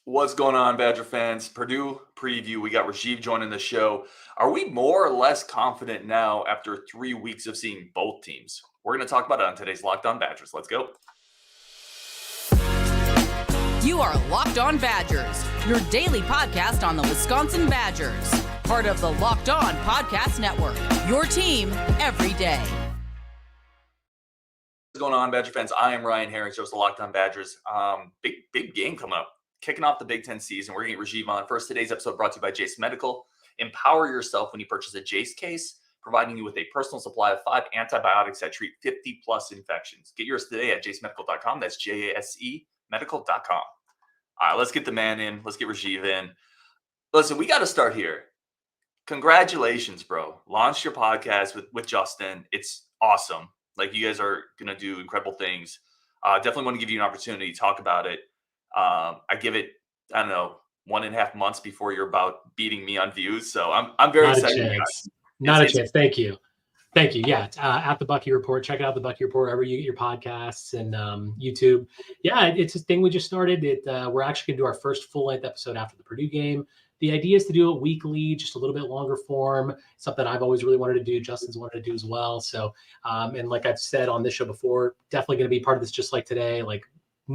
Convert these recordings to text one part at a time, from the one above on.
What's going on, Badger fans? Purdue preview. We got Rajiv joining the show. Are we more or less confident now after 3 weeks of seeing both teams? We're going to talk about it on today's Locked On Badgers. Let's go. You are Locked On Badgers, your daily podcast on the Wisconsin Badgers. Part of the Locked On Podcast Network, your team every day. What's going on, Badger fans? I am Ryan Harris, host of Locked On Badgers. Big game coming up. Kicking off the Big Ten season. We're going to get Rajiv on. First, today's episode brought to you by Jase Medical. Empower yourself when you purchase a Jase case, providing you with a personal supply of 5 antibiotics that treat 50-plus infections. Get yours today at jasemedical.com. That's JASE medical.com. All right, let's get the man in. Let's get Rajiv in. Listen, we got to start here. Congratulations, bro. Launched your podcast with Justin. It's awesome. Like, you guys are going to do incredible things. Definitely want to give you an opportunity to talk about it. I give it, 1.5 months before you're about beating me on views. So I'm very excited. Not a chance. Thank you. Yeah. At the Bucky Report, check out the Bucky Report wherever you get your podcasts and YouTube. Yeah, it's a thing we just started. We're actually going to do our first full length episode after the Purdue game. The idea is to do it weekly, just a little bit longer form, something I've always really wanted to do. Justin's wanted to do as well. So, and like I've said on this show before, definitely going to be part of this just like today, like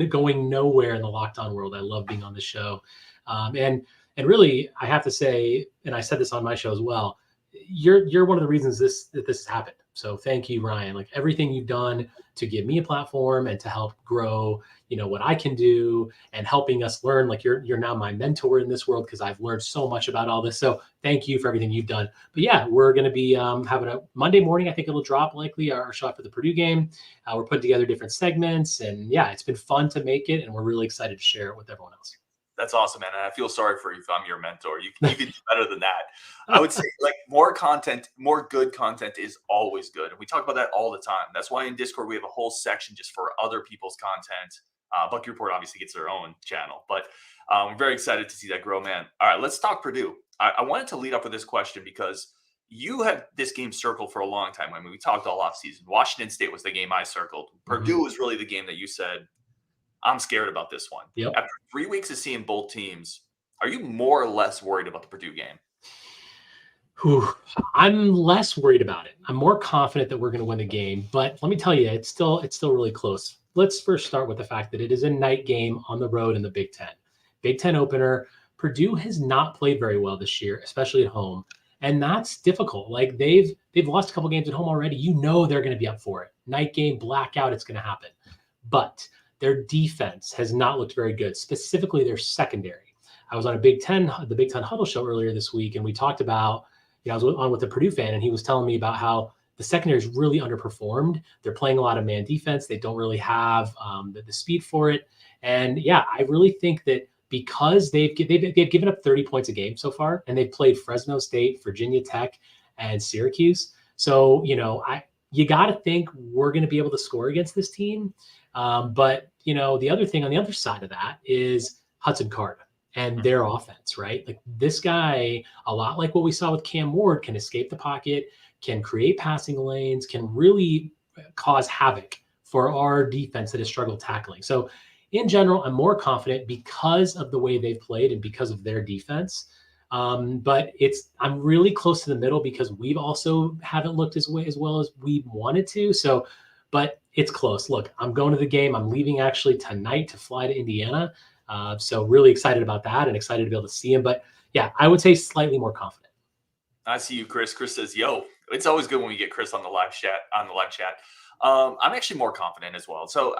going nowhere in the Locked On world. I love being on the show. And really, I have to say, and I said this on my show as well, you're one of the reasons this has happened. So thank you, Ryan. Like everything you've done to give me a platform and to help grow, what I can do and helping us learn. Like you're now my mentor in this world because I've learned so much about all this. So thank you for everything you've done. But yeah, we're going to be having a Monday morning. I think it'll drop likely our show after the Purdue game. We're putting together different segments, and yeah, it's been fun to make it, and we're really excited to share it with everyone else. That's awesome, man. And I feel sorry for you if I'm your mentor. You can do better than that. I would say like more content, more good content is always good. And we talk about that all the time. That's why in Discord, we have a whole section just for other people's content. Bucky Report obviously gets their own channel, but I'm very excited to see that grow, man. All right, let's talk Purdue. I wanted to lead up with this question because you had this game circled for a long time. I mean, we talked all offseason. Washington State was the game I circled. Purdue was really the game that you said, I'm scared about this one. Yep. After 3 weeks of seeing both teams, are you more or less worried about the Purdue game? I'm less worried about it. I'm more confident that we're going to win the game. But let me tell you, it's still really close. Let's first start with the fact that it is a night game on the road in the Big Ten. Big Ten opener. Purdue has not played very well this year, especially at home. And that's difficult. Like they've lost a couple games at home already. They're going to be up for it. Night game, blackout, it's going to happen. But their defense has not looked very good, specifically their secondary. I was on the Big Ten Huddle show earlier this week, and we talked about, I was on with a Purdue fan, and he was telling me about how the secondary is really underperformed. They're playing a lot of man defense. They don't really have the speed for it. And yeah, I really think that because they've given up 30 points a game so far, and they've played Fresno State, Virginia Tech, and Syracuse. So, you got to think we're going to be able to score against this team. But the other thing on the other side of that is Hudson Card and their offense, right? Like this guy, a lot like what we saw with Cam Ward, can escape the pocket, can create passing lanes, can really cause havoc for our defense that has struggled tackling. So in general, I'm more confident because of the way they've played and because of their defense. But I'm really close to the middle because we've also haven't looked as well as we wanted to. So, but it's close. Look, I'm going to the game. I'm leaving actually tonight to fly to Indiana. So really excited about that and excited to be able to see him. But yeah, I would say slightly more confident. I see you, Chris. Chris says, yo, it's always good when we get Chris on the live chat. I'm actually more confident as well. So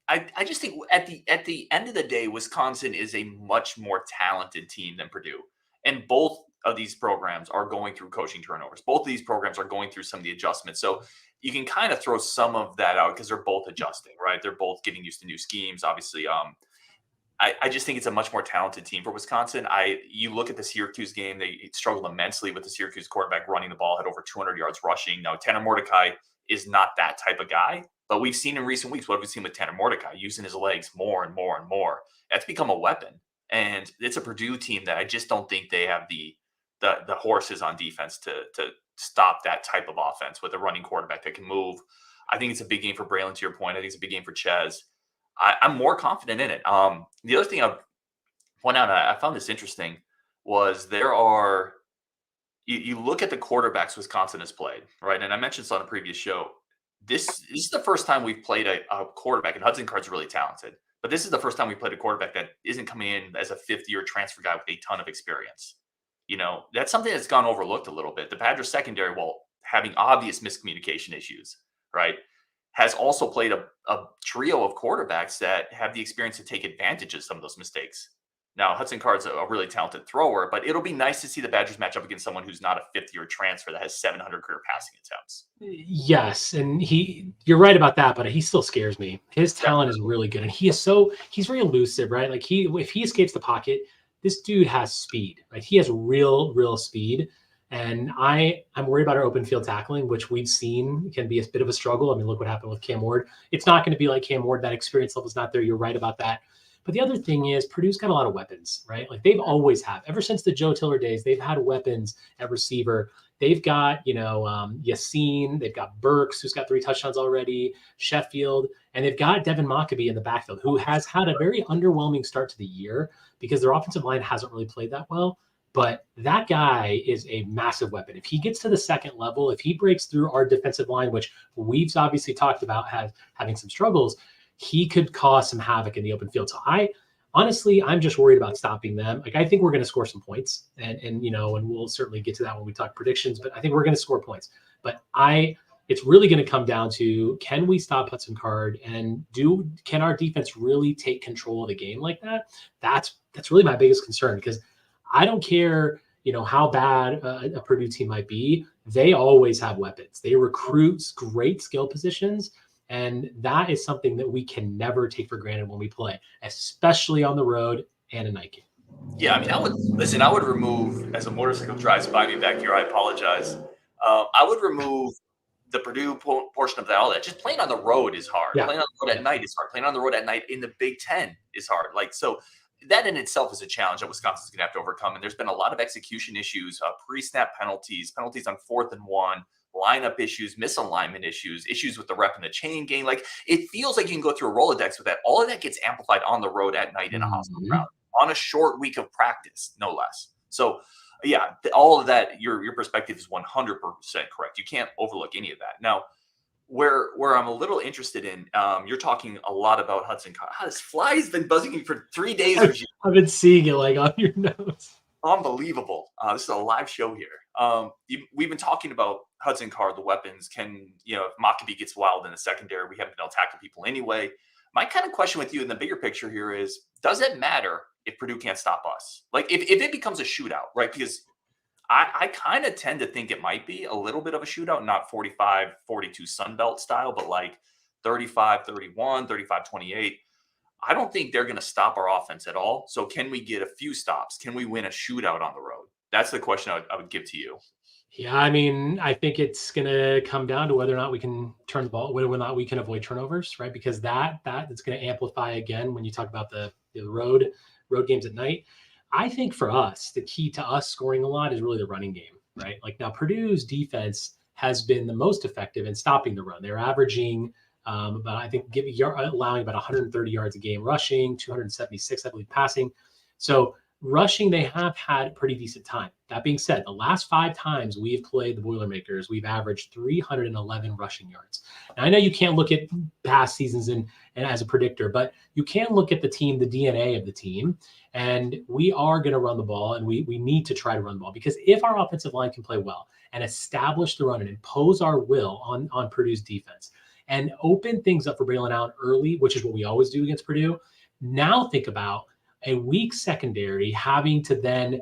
I just think at the end of the day, Wisconsin is a much more talented team than Purdue. And both of these programs are going through coaching turnovers. Both of these programs are going through some of the adjustments. So you can kind of throw some of that out because they're both adjusting, right? They're both getting used to new schemes. Obviously, I just think it's a much more talented team for Wisconsin. You look at the Syracuse game, they struggled immensely with the Syracuse quarterback running the ball, had over 200 yards rushing. Now, Tanner Mordecai is not that type of guy, but we've seen in recent weeks, what have we seen with Tanner Mordecai? Using his legs more and more and more. That's become a weapon. And it's a Purdue team that I just don't think they have the horses on defense to stop that type of offense with a running quarterback that can move. I think it's a big game for Braelon, to your point. I think it's a big game for Chez. I'm more confident in it. The other thing point out, I found this interesting, was there are you look at the quarterbacks Wisconsin has played, right? And I mentioned this on a previous show. This is the first time we've played a quarterback, and Hudson Card's really talented. But this is the first time we played a quarterback that isn't coming in as a fifth-year transfer guy with a ton of experience. That's something that's gone overlooked a little bit. The Badgers secondary, while having obvious miscommunication issues, right, has also played a trio of quarterbacks that have the experience to take advantage of some of those mistakes. Now, Hudson Card's a really talented thrower, but it'll be nice to see the Badgers match up against someone who's not a fifth-year transfer that has 700 career passing attempts. Yes, and you're right about that, but he still scares me. His talent is really good, and he's very elusive, right? Like if he escapes the pocket, this dude has speed, right? He has real speed, and I'm worried about our open field tackling, which we've seen can be a bit of a struggle. I mean, look what happened with Cam Ward. It's not going to be like Cam Ward. That experience level is not there. You're right about that. But the other thing is Purdue's got a lot of weapons, right? Like they've always have. Ever since the Joe Tiller days, they've had weapons at receiver. They've got, Yassine. They've got Burks, who's got 3 touchdowns already, Sheffield, and they've got Devin Mockabee in the backfield, who has had a very underwhelming start to the year because their offensive line hasn't really played that well. But that guy is a massive weapon. If he gets to the second level, if he breaks through our defensive line, which we've obviously talked about having some struggles, he could cause some havoc in the open field. So I'm just worried about stopping them. Like, I think we're going to score some points and we'll certainly get to that when we talk predictions, but I think we're going to score points. But it's really going to come down to, can we stop Hudson Card and can our defense really take control of the game like that? That's really my biggest concern, because I don't care, how bad a Purdue team might be. They always have weapons. They recruit great skill positions. And that is something that we can never take for granted when we play, especially on the road and a night game. Yeah, I mean, I would remove, as a motorcycle drives by me back here, I apologize. I would remove the Purdue portion of that. All that. Just playing on the road is hard. Yeah. Playing on the road at night is hard. Playing on the road at night in the Big Ten is hard. So that in itself is a challenge that Wisconsin's going to have to overcome. And there's been a lot of execution issues, pre-snap penalties on 4th and 1. Lineup issues, misalignment issues with the rep and the chain game. Like, it feels like you can go through a Rolodex with that. All of that gets amplified on the road at night in a hostile crowd on a short week of practice, no less. So, yeah, all of that, your perspective is 100% correct. You can't overlook any of that. Now, where I'm a little interested in, you're talking a lot about Hudson Card. This fly has been buzzing me for 3 days. I've been seeing it like on your nose. Unbelievable. This is a live show here. We've been talking about Hudson Card, the weapons. If Mockabee gets wild in the secondary, we haven't been able to tackle people anyway. My kind of question with you in the bigger picture here is, does it matter if Purdue can't stop us? Like, if it becomes a shootout, right? Because I kind of tend to think it might be a little bit of a shootout, not 45-42 Sunbelt style, but like 35-31, 35-28. I don't think they're going to stop our offense at all. So can we get a few stops? Can we win a shootout on the road? That's the question I would give to you. Yeah, I mean, I think it's going to come down to whether or not we can turn the ball, whether or not we can avoid turnovers, right? Because that's going to amplify again when you talk about the road games at night. I think for us, the key to us scoring a lot is really the running game, right? Like, now Purdue's defense has been the most effective in stopping the run. They're averaging about, I think, allowing about 130 yards a game rushing, 276, I believe, passing. So rushing, they have had a pretty decent time. That being said, the last 5 times we've played the Boilermakers, we've averaged 311 rushing yards. Now, I know you can't look at past seasons and as a predictor, but you can look at the team, the DNA of the team, and we are going to run the ball, and we need to try to run the ball, because if our offensive line can play well and establish the run and impose our will on Purdue's defense and open things up for Braelon Allen early, which is what we always do against Purdue. Now think about a weak secondary having to then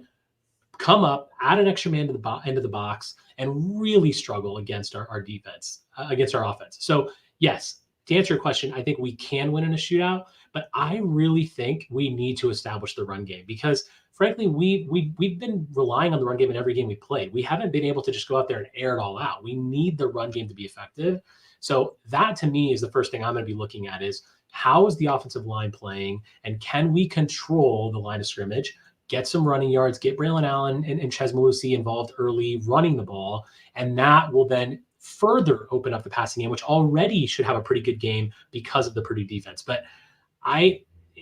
come up, add an extra man into the box, and really struggle against our defense, against our offense. So, yes, to answer your question, I think we can win in a shootout, but I really think we need to establish the run game, because, frankly, we've been relying on the run game in every game we played. We haven't been able to just go out there and air it all out. We need the run game to be effective. So that, to me, is the first thing I'm going to be looking at is, how is the offensive line playing, and can we control the line of scrimmage, get some running yards, get Braelon Allen and Chez Mellusi involved early running the ball, and that will then further open up the passing game, which already should have a pretty good game because of the Purdue defense. But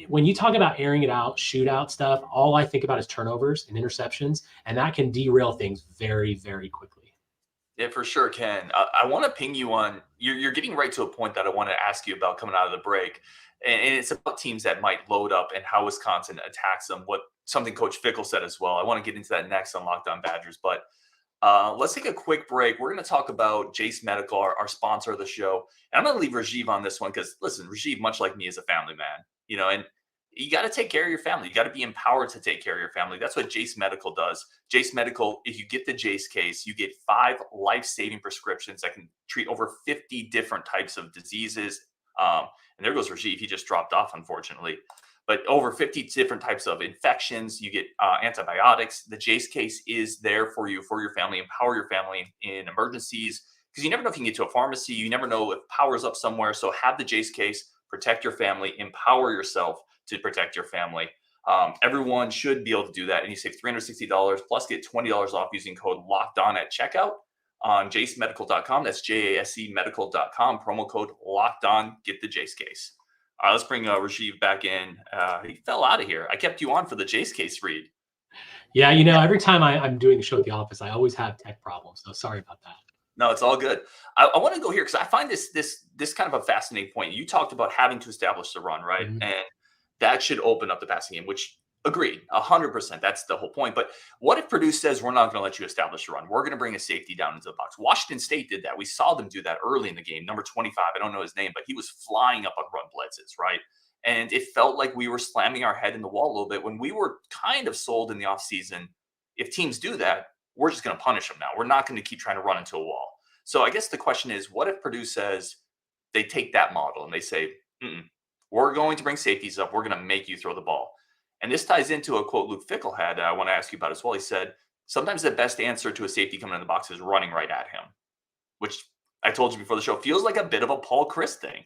when you talk about airing it out, shootout stuff, all I think about is turnovers and interceptions, and that can derail things very, very quickly. Yeah, for sure, Ken. I want to ping you on. You're getting right to a point that I want to ask you about coming out of the break, and it's about teams that might load up and how Wisconsin attacks them. What something Coach Fickell said as well. I want to get into that next on Locked On Badgers, but let's take a quick break. We're going to talk about Jase Medical, our sponsor of the show, and I'm going to leave Rajiv on this one because listen, Rajiv, much like me, is a family man. And you got to take care of your family. You got to be empowered to take care of your family. That's what Jase Medical does. Jase Medical, if you get the Jase case, you get 5 life-saving prescriptions that can treat over 50 different types of diseases. And there goes Rajiv. He just dropped off, unfortunately. But over 50 different types of infections. You get antibiotics. The Jase case is there for you, for your family. Empower your family in emergencies because you never know if you can get to a pharmacy. You never know if power's up somewhere. So have the Jase case. Protect your family. Empower yourself to protect your family. Everyone should be able to do that. And you save $360 plus get $20 off using code LOCKEDON at checkout on jasemedical.com. That's JASEmedical.com. Promo code LOCKEDON. Get the Jase case. All right, let's bring Rajiv back in. He fell out of here. I kept you on for the Jase case read. Yeah, every time I'm doing the show at the office, I always have tech problems. So sorry about that. No, it's all good. I want to go here because I find this kind of a fascinating point. You talked about having to establish the run, right? Mm-hmm. And that should open up the passing game, which agreed, 100%. That's the whole point. But what if Purdue says we're not going to let you establish the run? We're going to bring a safety down into the box. Washington State did that. We saw them do that early in the game. Number 25, I don't know his name, but he was flying up on run blitzes, right? And it felt like we were slamming our head in the wall a little bit when we were kind of sold in the offseason. If teams do that, we're just going to punish them now. We're not going to keep trying to run into a wall. So I guess the question is, what if Purdue says they take that model and they say, we're going to bring safeties up. We're going to make you throw the ball. And this ties into a quote Luke Fickell had that I want to ask you about as well. He said, sometimes the best answer to a safety coming in the box is running right at him, which I told you before the show feels like a bit of a Paul Chryst thing.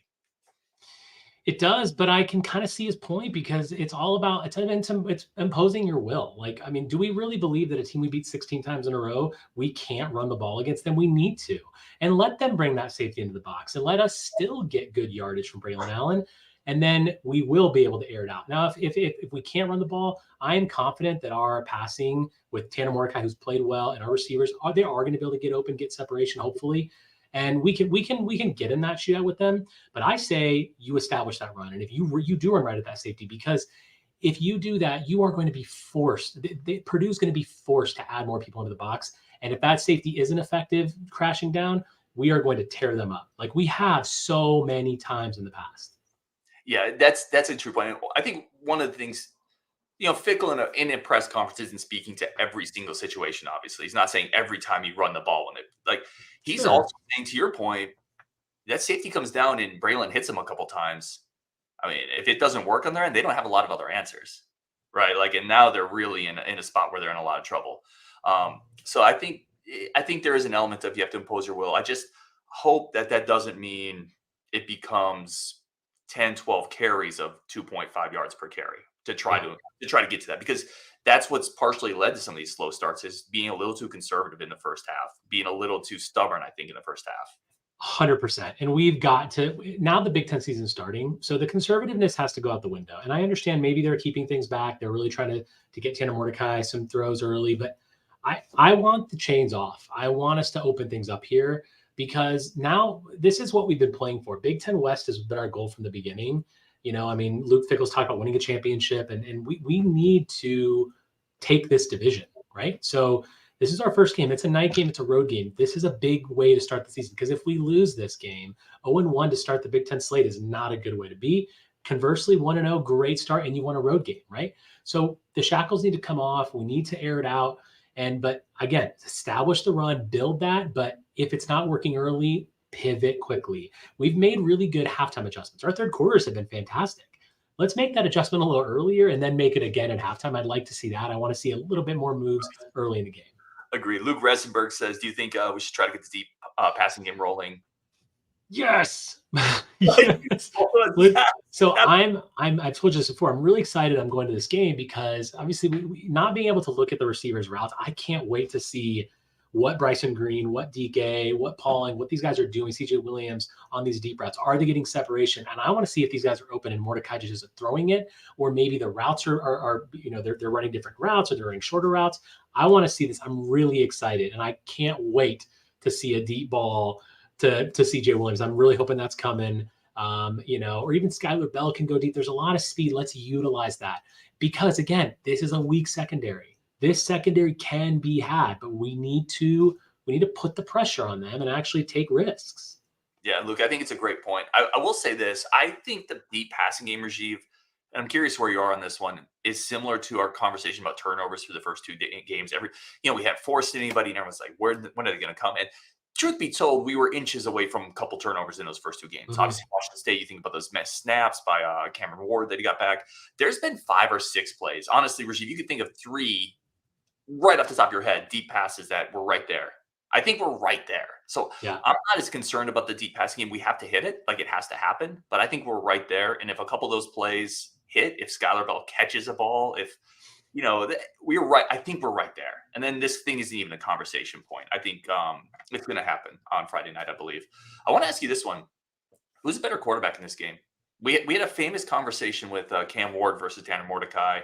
It does, but I can kind of see his point because it's all about it's imposing your will. Do we really believe that a team we beat 16 times in a row, we can't run the ball against them? We need to. And let them bring that safety into the box and let us still get good yardage from Braelon Allen. And then we will be able to air it out. Now, if we can't run the ball, I am confident that our passing with Tanner Mordecai, who's played well, and our receivers are going to be able to get open, get separation, hopefully. And we can get in that shootout with them. But I say you establish that run. And if you do run right at that safety, because if you do that, you are going to be forced. Purdue's going to be forced to add more people into the box. And if that safety isn't effective crashing down, we are going to tear them up like we have so many times in the past. Yeah, that's a true point. I think one of the things, Fickell in a press conference isn't speaking to every single situation. Obviously, he's not saying every time you run the ball he's sure. Also saying, to your point, that safety comes down and Braelon hits him a couple times. I mean, if it doesn't work on their end, they don't have a lot of other answers, right? And now they're really in a spot where they're in a lot of trouble. So I think there is an element of you have to impose your will. I just hope that doesn't mean it becomes 10, 12 carries of 2.5 yards per carry to try to get to that, because that's what's partially led to some of these slow starts is being a little too conservative in the first half, being a little too stubborn, I think, in the first half. 100%. And we've got to, now the Big Ten season starting, so the conservativeness has to go out the window. And I understand maybe they're keeping things back. They're really trying to get Tanner Mordecai some throws early, but I want the chains off. I want us to open things up here because now this is what we've been playing for. Big Ten West has been our goal from the beginning. Luke Fickell's talked about winning a championship, and we need to take this division, right? So this is our first game. It's a night game. It's a road game. This is a big way to start the season because if we lose this game, 0-1 to start the Big Ten slate is not a good way to be. Conversely, 1-0, great start, and you won a road game, right? So the shackles need to come off. We need to air it out. But again, establish the run, build that. But if it's not working early, pivot quickly. We've made really good halftime adjustments. Our third quarters have been fantastic. Let's make that adjustment a little earlier and then make it again at halftime. I'd like to see that. I want to see a little bit more moves early in the game. Agreed. Luke Resenberg says, do you think we should try to get the deep passing game rolling? Yes. So I've told you this before. I'm really excited. I'm going to this game because obviously we not being able to look at the receivers' routes. I can't wait to see what Bryson Green, what DK, what Pauling, what these guys are doing, CJ Williams on these deep routes. Are they getting separation? And I want to see if these guys are open and Mordecai just isn't throwing it, or maybe the routes are they're running different routes, or they're running shorter routes. I want to see this. I'm really excited, and I can't wait to see a deep ball to CJ Williams. I'm really hoping that's coming. Or even Skylar Bell can go deep. There's a lot of speed. Let's utilize that, because again, this is a weak secondary. This secondary can be had, but we need to put the pressure on them and actually take risks. Yeah, Luke, I think it's a great point. I will say this. I think the deep passing game, Rajiv, and I'm curious where you are on this one, is similar to our conversation about turnovers for the first 2 games. We haven't forced anybody, and everyone's like, when are they going to come? And truth be told, we were inches away from a couple turnovers in those first 2 games. Mm-hmm. Obviously, Washington State, you think about those missed snaps by Cameron Ward that he got back. There's been 5 or 6 plays. Honestly, Rajiv, you could think of 3 right off the top of your head, deep passes that were right there. I think we're right there. So yeah. I'm not as concerned about the deep passing game. We have to hit it. Like, it has to happen. But I think we're right there. And if a couple of those plays hit, if Skylar Bell catches a ball, if we're right. I think we're right there. And then this thing isn't even a conversation point. I think it's going to happen on Friday night, I believe. I want to ask you this one. Who's a better quarterback in this game? We had a famous conversation with Cam Ward versus Tanner Mordecai.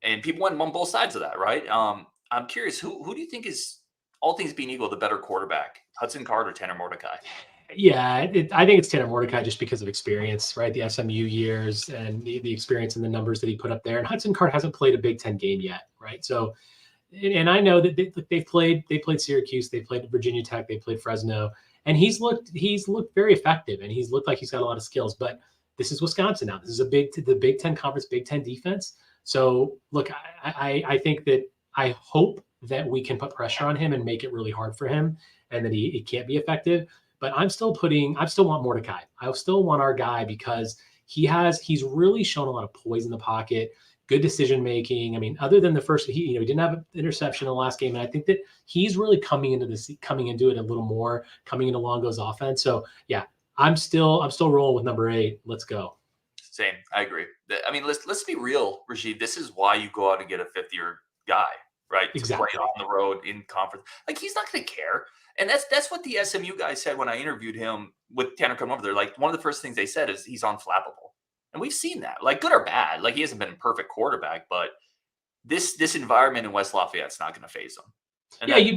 And people went on both sides of that, right? I'm curious, who do you think is, all things being equal, the better quarterback? Hudson Card or Tanner Mordecai? Yeah, I think it's Tanner Mordecai just because of experience, right? The SMU years and the experience and the numbers that he put up there. And Hudson Card hasn't played a Big Ten game yet, right? So, and I know that they played Syracuse, they played Virginia Tech, they played Fresno, and he's looked very effective, and he's looked like he's got a lot of skills. But this is Wisconsin now. This is the Big Ten Conference, Big Ten defense. So look, I think that I hope that we can put pressure on him and make it really hard for him, and that he can't be effective. But I still want Mordecai. I still want our guy, because he's really shown a lot of poise in the pocket, good decision making. I mean, other than the first, he didn't have an interception in the last game, and I think that he's really coming into it a little more, coming into Longo's offense. So yeah, I'm still rolling with number 8. Let's go. Same, I agree. I mean, let's be real, Rajiv. This is why you go out and get a 5th-year guy, right? Exactly. To play on the road in conference. Like, he's not going to care. And that's what the SMU guy said when I interviewed him with Tanner coming over there. Like, one of the first things they said is he's unflappable. And we've seen that, like, good or bad. Like, he hasn't been a perfect quarterback, but this environment in West Lafayette's not going to phase him. And yeah,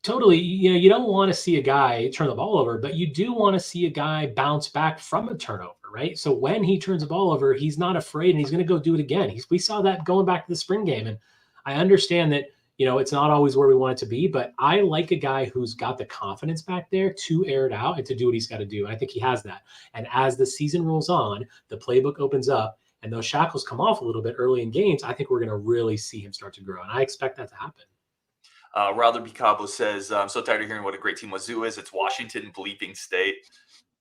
totally. You don't want to see a guy turn the ball over, but you do want to see a guy bounce back from a turnover, right? So when he turns the ball over, he's not afraid, and he's going to go do it again. We saw that going back to the spring game. And I understand that, it's not always where we want it to be, but I like a guy who's got the confidence back there to air it out and to do what he's got to do. And I think he has that. And as the season rolls on, the playbook opens up, and those shackles come off a little bit early in games, I think we're going to really see him start to grow. And I expect that to happen. Rather Bicabo says, I'm so tired of hearing what a great team Wazoo is. It's Washington bleeping State.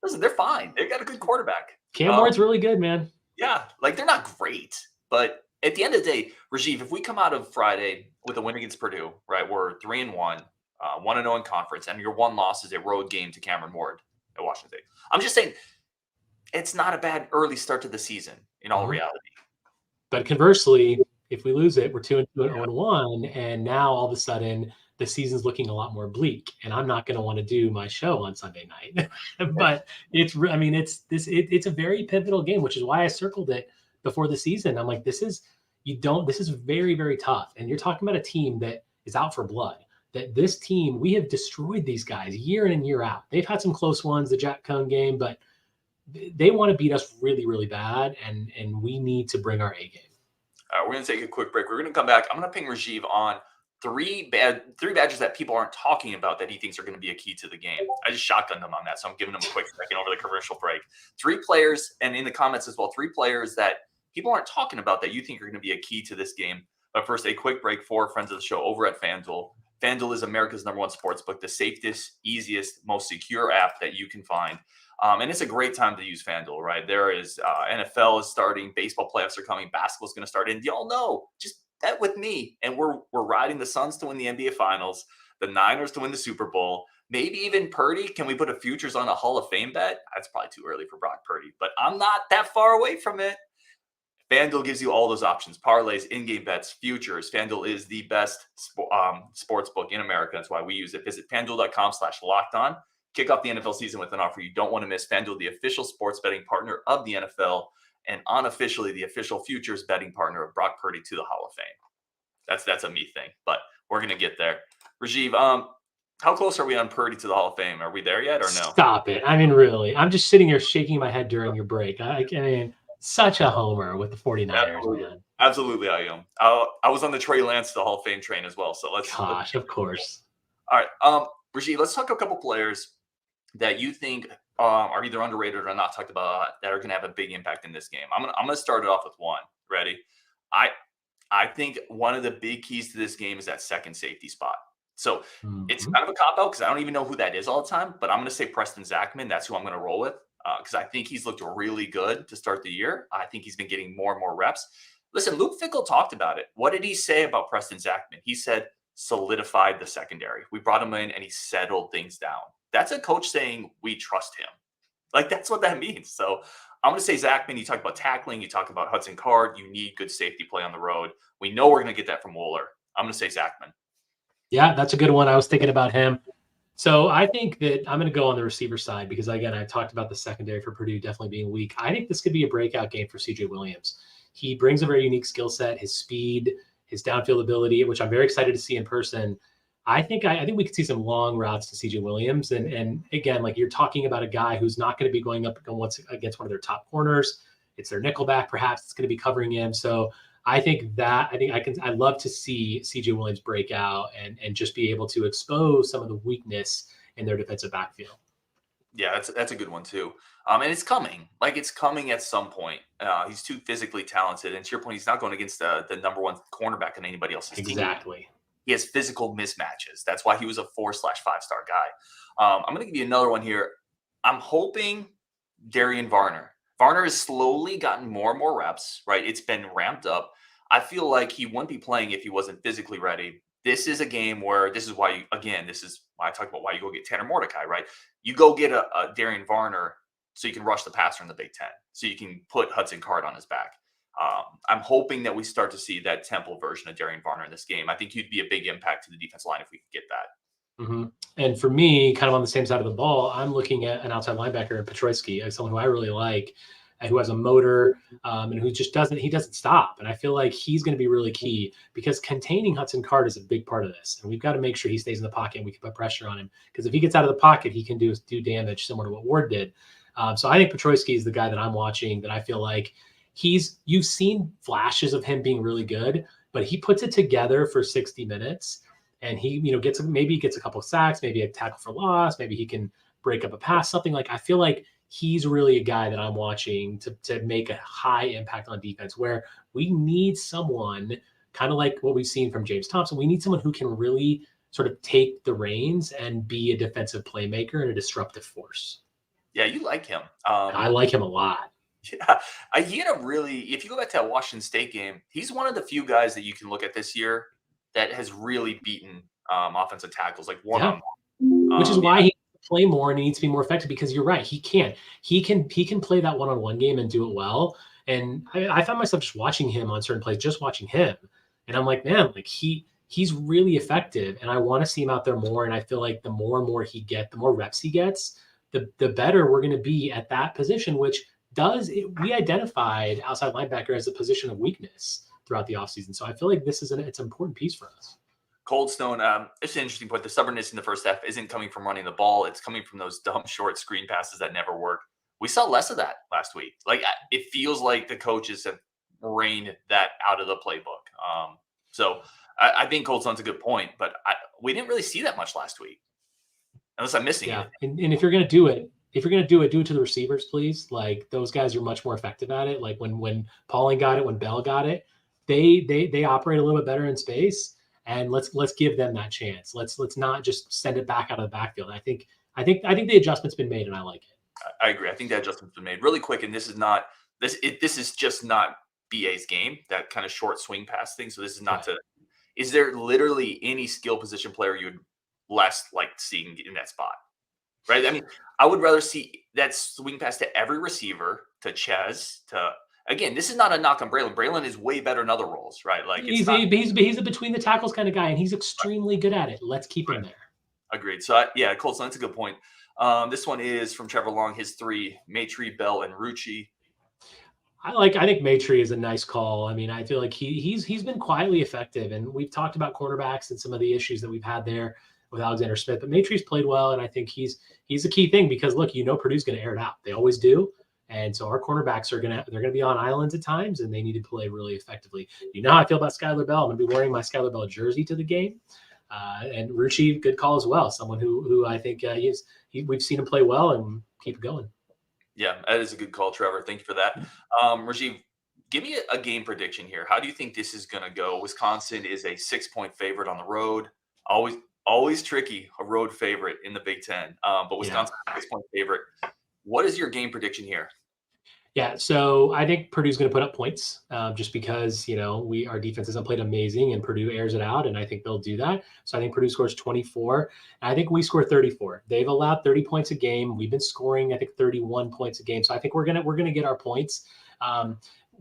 Listen, they're fine. They've got a good quarterback. Cam Ward's really good, man. Yeah, like, they're not great, but at the end of the day, Rajiv, if we come out of Friday with a win against Purdue, right, we're 3-1, 1-0 in conference, and your one loss is a road game to Cameron Ward at Washington State. I'm just saying, it's not a bad early start to the season in all reality. But conversely, if we lose it, we're 2-2 and 0-1, and now all of a sudden the season's looking a lot more bleak, and I'm not going to want to do my show on Sunday night. But it's a very pivotal game, which is why I circled it before the season. I'm like, this is very, very tough. And you're talking about a team that is out for blood. That this team, we have destroyed these guys year in and year out. They've had some close ones, the Jack Cohn game, but they want to beat us really, really bad, and we need to bring our A game. All right, we're going to take a quick break. We're going to come back. I'm going to ping Rajiv on three Badgers that people aren't talking about that he thinks are going to be a key to the game. I just shotgunned him on that, so I'm giving him a quick second over the commercial break. 3 players, and in the comments as well, 3 players that people aren't talking about that you think are going to be a key to this game. But first, a quick break for friends of the show over at FanDuel. FanDuel is America's #1 sportsbook, the safest, easiest, most secure app that you can find. And it's a great time to use FanDuel, right? There is NFL is starting, baseball playoffs are coming, basketball's going to start. And y'all know, just bet with me. And we're riding the Suns to win the NBA Finals, the Niners to win the Super Bowl, maybe even Purdy. Can we put a futures on a Hall of Fame bet? That's probably too early for Brock Purdy, but I'm not that far away from it. FanDuel gives you all those options: parlays, in-game bets, futures. FanDuel is the best sports book in America. That's why we use it. Visit FanDuel.com/lockedon. Kick off the NFL season with an offer you don't want to miss. FanDuel, the official sports betting partner of the NFL, and unofficially the official futures betting partner of Brock Purdy to the Hall of Fame. That's a me thing, but we're gonna get there. Rajiv, how close are we on Purdy to the Hall of Fame? Are we there yet or no? Stop it. I mean, really. I'm just sitting here shaking my head during your break. I mean, such a homer with the 49ers, man. Absolutely, I am. I was on the Trey Lance to the Hall of Fame train as well. So let's. Gosh, of course. All right, Rajiv, let's talk a couple players that you think are either underrated or not talked about that are going to have a big impact in this game. I'm gonna start it off with one. Ready? I think one of the big keys to this game is that second safety spot. So it's kind of a cop-out because I don't even know who that is all the time, but I'm going to say Preston Zachman. That's who I'm going to roll with because I think he's looked really good to start the year. I think he's been getting more and more reps. Listen, Luke Fickell talked about it. What did he say about Preston Zachman? He said, solidified the secondary. We brought him in and he settled things down. That's a coach saying we trust him. Like, that's what that means. So I'm going to say Zachman. You talk about tackling. You talk about Hudson Card. You need good safety play on the road. We know we're going to get that from Wohler. I'm going to say Zachman. Yeah, that's a good one. I was thinking about him. So I think that I'm going to go on the receiver side because, again, I talked about the secondary for Purdue definitely being weak. I think this could be a breakout game for CJ Williams. He brings a very unique skill set, his speed, his downfield ability, which I'm very excited to see in person. I think we could see some long routes to CJ Williams. And again, like you're talking about a guy who's not going to be going up against one of their top corners. It's their nickelback, perhaps. It's going to be covering him. So I'd love to see CJ Williams break out and just be able to expose some of the weakness in their defensive backfield. Yeah, that's a good one too. And it's coming. Like, it's coming at some point. He's too physically talented. And to your point, he's not going against the number one cornerback in anybody else's team. Exactly. He has physical mismatches. That's why he was a 4/5-star guy. I'm going to give you another one here. I'm hoping Darian Varner. Varner has slowly gotten more and more reps, right? It's been ramped up. I feel like he wouldn't be playing if he wasn't physically ready. This is a game where this is why I talk about why you go get Tanner Mordecai, right? You go get a Darian Varner so you can rush the passer in the Big Ten, so you can put Hudson Card on his back. I'm hoping that we start to see that Temple version of Darian Varner in this game. I think he'd be a big impact to the defense line if we could get that. Mm-hmm. And for me, kind of on the same side of the ball, I'm looking at an outside linebacker, Petroski, someone who I really like, who has a motor and who just doesn't stop. And I feel like he's going to be really key because containing Hudson Card is a big part of this. And we've got to make sure he stays in the pocket and we can put pressure on him because if he gets out of the pocket, he can do damage similar to what Ward did. So I think Petroski is the guy that I'm watching that I feel like you've seen flashes of him being really good, but he puts it together for 60 minutes and he, gets a couple of sacks, maybe a tackle for loss, maybe he can break up a pass, something like. I feel like he's really a guy that I'm watching to make a high impact on defense where we need someone kind of like what we've seen from James Thompson. We need someone who can really sort of take the reins and be a defensive playmaker and a disruptive force. Yeah, you like him. I like him a lot. Yeah, he had if you go back to that Washington State game, he's one of the few guys that you can look at this year that has really beaten offensive tackles like one-on-one. Which is why he needs to play more and he needs to be more effective because you're right. He can play that one-on-one game and do it well. And I found myself just watching him on certain plays, just watching him. And I'm like, man, like he's really effective and I want to see him out there more. And I feel like the more and more the more reps he gets, the better we're going to be at that position, which we identified outside linebacker as a position of weakness throughout the offseason. So I feel like it's an important piece for us. Cold Stone, it's an interesting point. The stubbornness in the first half isn't coming from running the ball. It's coming from those dumb short screen passes that never work. We saw less of that last week. Like, it feels like the coaches have reined that out of the playbook. So I think Cold Stone's a good point, but we didn't really see that much last week. Unless I'm missing it. And if you're going to do it, do it to the receivers, please. Like, those guys are much more effective at it. Like when Pauling got it, when Bell got it, they operate a little bit better in space. And let's give them that chance. Let's not just send it back out of the backfield. I think the adjustment's been made, and I like it. I agree. I think that adjustment's been made really quick. And this is just not BA's game. That kind of short swing pass thing. So this is not Is there literally any skill position player you'd less like seeing in that spot? Right. I mean, I would rather see that swing pass to every receiver, to Ches, to again, this is not a knock on Braelon. Braelon is way better in other roles, right? Like he's a between the tackles kind of guy, and he's extremely good at it. Let's keep him there. Agreed. So Colson, that's a good point. This one is from Trevor Long. His 3: Maitre, Bell, and Rucci. I think Maitre is a nice call. I mean, I feel like he's been quietly effective, and we've talked about cornerbacks and some of the issues that we've had there with Alexander Smith, but Maitre's played well, and I think he's a key thing because look, Purdue's going to air it out. They always do. And so our cornerbacks they're going to be on islands at times, and they need to play really effectively. You know how I feel about Skylar Bell. I'm going to be wearing my Skylar Bell jersey to the game. And Rucci, good call as well. Someone who I think we've seen him play well and keep it going. Yeah, that is a good call, Trevor. Thank you for that. Rajiv, give me a game prediction here. How do you think this is going to go? Wisconsin is a 6-point favorite on the road. Always tricky, a road favorite in the Big Ten. But Wisconsin is a 6-point favorite. What is your game prediction here? Yeah, so I think Purdue's going to put up points just because, our defense hasn't played amazing and Purdue airs it out, and I think they'll do that. So I think Purdue scores 24, and I think we score 34. They've allowed 30 points a game. We've been scoring, I think, 31 points a game. So I think we're gonna get our points.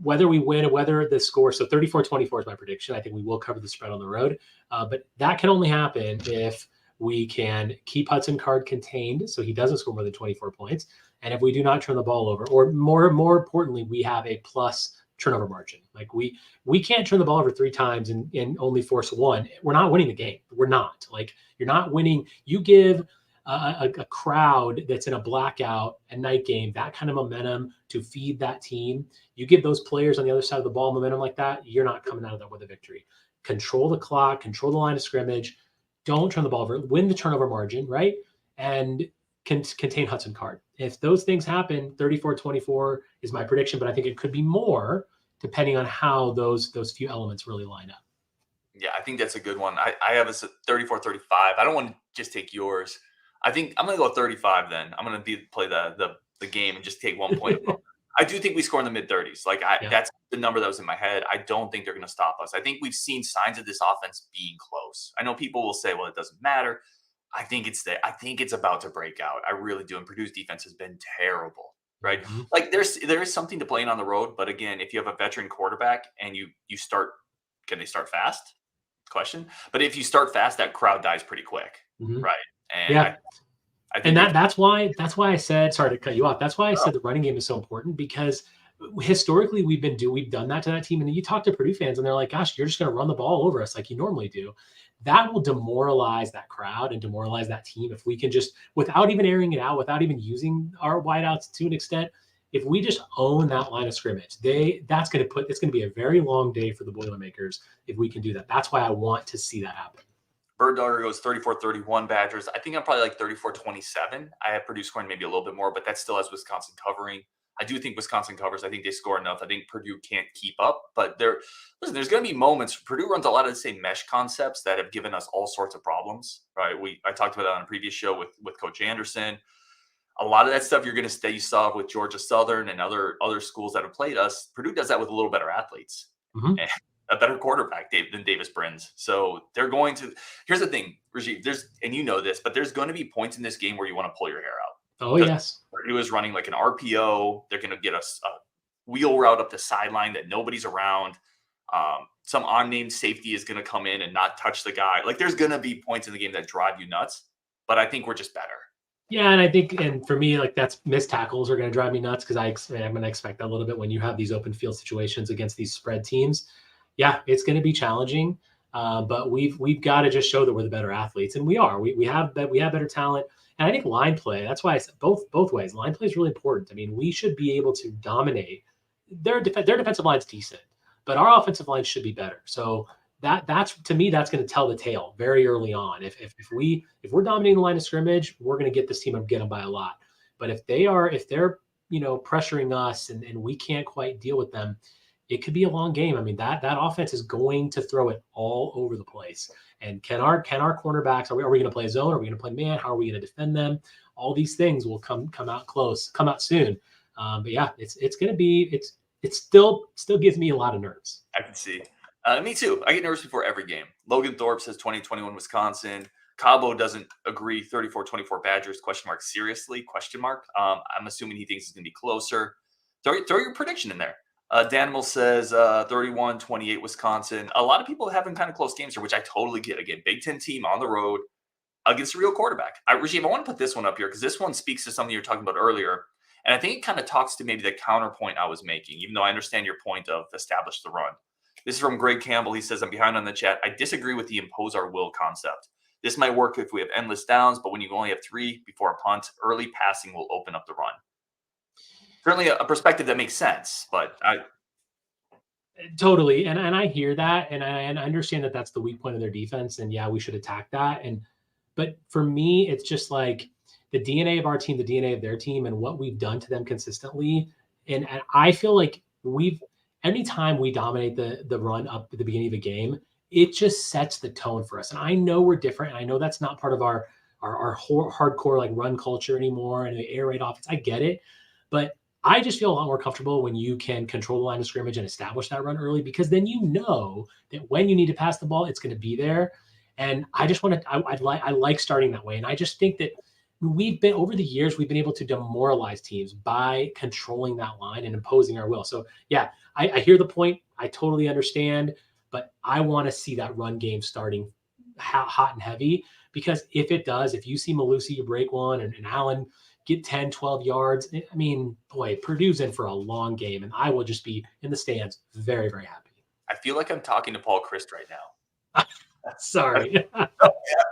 Whether we win or whether the score, so 34-24 is my prediction. I think we will cover the spread on the road, but that can only happen if we can keep Hudson Card contained so he doesn't score more than 24 points. And if we do not turn the ball over, or more importantly, we have a plus turnover margin. Like we can't turn the ball over 3 times and only force 1. We're not winning the game. We're not. Like, you're not winning. You give a crowd that's in a blackout and night game that kind of momentum to feed that team. You give those players on the other side of the ball momentum like that, you're not coming out of that with a victory. Control the clock, control the line of scrimmage. Don't turn the ball over. Win the turnover margin, right? And contain Hudson Card. If those things happen, 34-24 is my prediction, but I think it could be more depending on how those few elements really line up. Yeah, I think that's a good one. I have us at 34-35. I don't want to just take yours. I think I'm going to go 35 then. I'm going to play the game and just take 1 point. I do think we score in the mid-30s. That's the number that was in my head. I don't think they're going to stop us. I think we've seen signs of this offense being close. I know people will say, well, it doesn't matter. I think it's about to break out. I really do. And Purdue's defense has been terrible, right? Mm-hmm. Like there is something to playing on the road, but again, if you have a veteran quarterback and you start, can they start fast? Question. But if you start fast, that crowd dies pretty quick, mm-hmm. right? And yeah. I think that's why I said, sorry to cut you off. That's why I said the running game is so important, because historically we've done that to that team. And you talk to Purdue fans and they're like, gosh, you're just going to run the ball over us like you normally do. That will demoralize that crowd and demoralize that team. If we can just, without even airing it out, without even using our wideouts to an extent, if we just own that line of scrimmage, it's going to be a very long day for the Boilermakers if we can do that. That's why I want to see that happen. Bird-Dogger goes 34-31 Badgers. I think I'm probably like 34-27. I have Purdue scoring maybe a little bit more, but that still has Wisconsin covering. I do think Wisconsin covers. I think they score enough. I think Purdue can't keep up. But there's going to be moments. Purdue runs a lot of the same mesh concepts that have given us all sorts of problems, right? I talked about that on a previous show with Coach Anderson. A lot of that stuff you're going to stay. You saw with Georgia Southern and other schools that have played us. Purdue does that with a little better athletes. Mm-hmm. And a better quarterback than Davis Brins. So they're going to – here's the thing, Rajiv, and you know this, but there's going to be points in this game where you want to pull your hair out. Oh, yes. Purdue is running like an RPO. They're going to get a wheel route up the sideline that nobody's around. Some unnamed safety is going to come in and not touch the guy. Like, there's going to be points in the game that drive you nuts, but I think we're just better. Yeah, and I think, and for me, like, that's missed tackles are going to drive me nuts because I'm going to expect that a little bit when you have these open field situations against these spread teams. Yeah, it's going to be challenging, but we've got to just show that we're the better athletes, and we are. We have better talent, and I think line play. That's why I said both ways. Line play is really important. I mean, we should be able to dominate. Their defensive line's decent, but our offensive line should be better. So that's to me, that's going to tell the tale very early on. If we're dominating the line of scrimmage, we're going to get this team and get them by a lot. But if they're pressuring us and we can't quite deal with them, it could be a long game. I mean, that offense is going to throw it all over the place. And can our cornerbacks, are we going to play zone? Are we going to play man? How are we going to defend them? All these things will come out soon. But yeah, it's going to be, it still gives me a lot of nerves. I can see. Me too. I get nervous before every game. Logan Thorpe says 2021 Wisconsin. Cabo doesn't agree. 34-24 Badgers, ? Seriously? ? I'm assuming he thinks it's going to be closer. Throw your prediction in there. Danimal says 31-28 Wisconsin. A lot of people having kind of close games here, which I totally get. Again, Big Ten team on the road against a real quarterback. Rajiv, I want to put this one up here because this one speaks to something you were talking about earlier. And I think it kind of talks to maybe the counterpoint I was making, even though I understand your point of establish the run. This is from Greg Campbell. He says, I'm behind on the chat. I disagree with the impose our will concept. This might work if we have endless downs, but when you only have 3 before a punt, early passing will open up the run. Certainly a perspective that makes sense, but totally. And I hear that. And I understand that that's the weak point of their defense. And yeah, we should attack that. But for me, it's just like the DNA of our team, the DNA of their team, and what we've done to them consistently. And I feel like anytime we dominate the run up at the beginning of a game, it just sets the tone for us. And I know we're different. And I know that's not part of our hardcore like run culture anymore and the air raid offense. I get it. But I just feel a lot more comfortable when you can control the line of scrimmage and establish that run early, because then you know that when you need to pass the ball, it's going to be there. And I just want to, I like starting that way. And I just think that over the years, we've been able to demoralize teams by controlling that line and imposing our will. So yeah, I hear the point. I totally understand, but I want to see that run game starting hot and heavy, because if it does, if you see Malusi break one and Allen get 10, 12 yards, I mean, boy, Purdue's in for a long game, and I will just be in the stands very, very happy. I feel like I'm talking to Paul Christ right now. Sorry.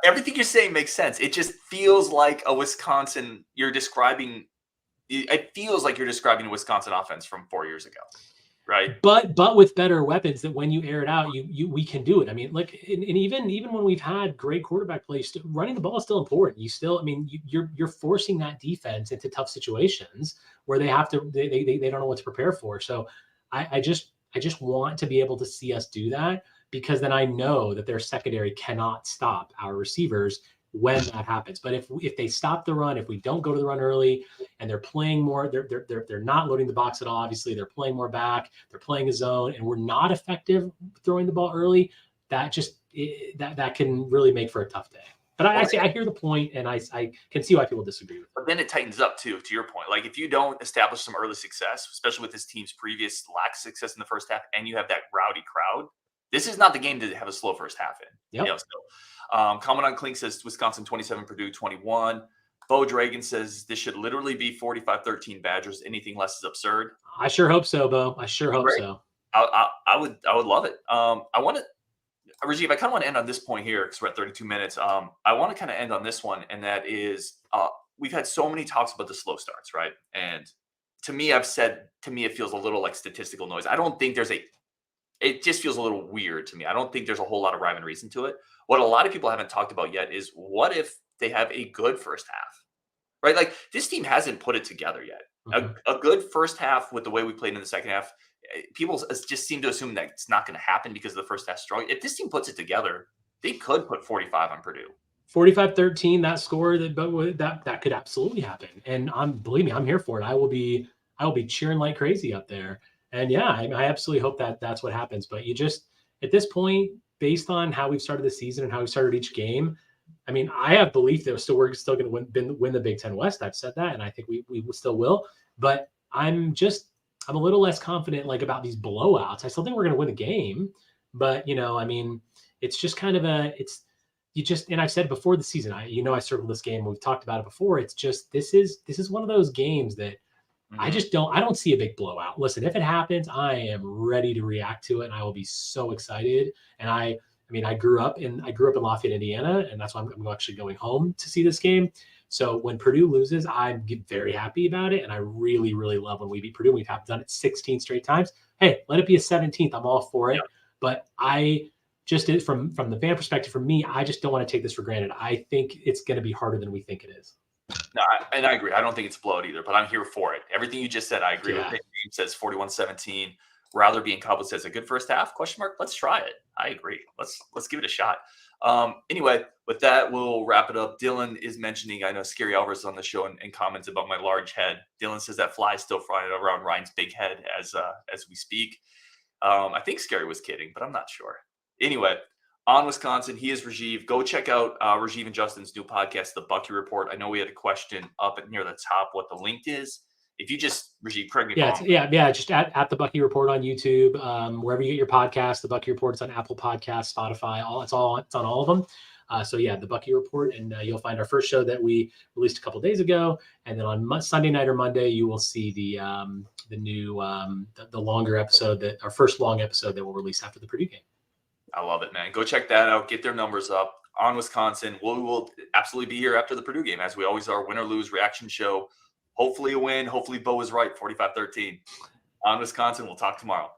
Everything you're saying makes sense. It just feels like a Wisconsin. It feels like you're describing a Wisconsin offense from 4 years ago, right? But with better weapons, that when you air it out, we can do it. I mean, like, and even when we've had great quarterback plays, running the ball is still important. You're forcing that defense into tough situations where they don't know what to prepare for. So I just want to be able to see us do that, because then I know that their secondary cannot stop our receivers when that happens. But if they stop the run, if we don't go to the run early, and they're playing more, they're not loading the box at all. Obviously, they're playing more back, they're playing a zone, and we're not effective throwing the ball early. That can really make for a tough day. But I hear the point, and I can see why people disagree with it. But then it tightens up too, to your point. Like, if you don't establish some early success, especially with this team's previous lack of success in the first half, and you have that rowdy crowd, this is not the game to have a slow first half in. Yep. Comment on Clink says Wisconsin 27, Purdue 21. Bo Dragon says this should literally be 45-13 Badgers. Anything less is absurd. I sure hope so, Bo. I sure hope so. I would love it. I want to, Rajiv, I kind of want to end on this point here because we're at 32 minutes. I want to kind of end on this one, and that is we've had so many talks about the slow starts, right? And to me, it feels a little like statistical noise. I don't think it just feels a little weird to me. I don't think there's a whole lot of rhyme and reason to it. What a lot of people haven't talked about yet is, what if they have a good first half, right? Like, this team hasn't put it together yet. Mm-hmm. A good first half with the way we played in the second half, people just seem to assume that it's not going to happen because of the first half struggle. If this team puts it together, they could put 45 on Purdue. 45-13, that score, that could absolutely happen. And believe me, I'm here for it. I will be cheering like crazy up there. And yeah, I absolutely hope that that's what happens. But you just, at this point, based on how we've started the season and how we started each game, I mean, I have belief that we're still going to win the Big Ten West. I've said that, and I think we still will. But I'm a little less confident like about these blowouts. I still think we're going to win the game, but I mean, it's just kind of and I've said before the season, I circled this game. We've talked about it before. It's just, this is one of those games that I don't see a big blowout. Listen, if it happens, I am ready to react to it, and I will be so excited. And I grew up in Lafayette, Indiana, and that's why I'm actually going home to see this game. So when Purdue loses, I get very happy about it, and I really, really love when we beat Purdue. We've done it 16 straight times. Hey, let it be a 17th. I'm all for it. Yep. But I just, from the fan perspective, for me, I just don't want to take this for granted. I think it's going to be harder than we think it is. No, and I agree. I don't think it's a blowout either, but I'm here for it. Everything you just said, I agree with. Nick James says 41-17. Rather being Cobble says a good first half? ? Let's try it. I agree. Let's give it a shot. Anyway, with that, we'll wrap it up. Dylan is mentioning, I know Scary Alvarez is on the show and comments about my large head. Dylan says that fly is still flying around Ryan's big head as we speak. I think Scary was kidding, but I'm not sure. Anyway, on Wisconsin, he is Rajiv. Go check out Rajiv and Justin's new podcast, The Bucky Report. I know we had a question up near the top what the link is. if you just Rajiv, correct me if Yeah, I'm it's, wrong. yeah. Just at the Bucky Report on YouTube, wherever you get your podcast. The Bucky Report is on Apple Podcasts, Spotify. It's on all of them. So yeah, the Bucky Report, and you'll find our first show that we released a couple days ago, and then on Sunday night or Monday you will see the new the longer episode, that our first long episode that we'll release after the Purdue game. I love it, man. Go check that out. Get their numbers up on Wisconsin. We will absolutely be here after the Purdue game, as we always are. Win or lose reaction show. Hopefully a win. Hopefully Bo is right. 45-13 on Wisconsin. We'll talk tomorrow.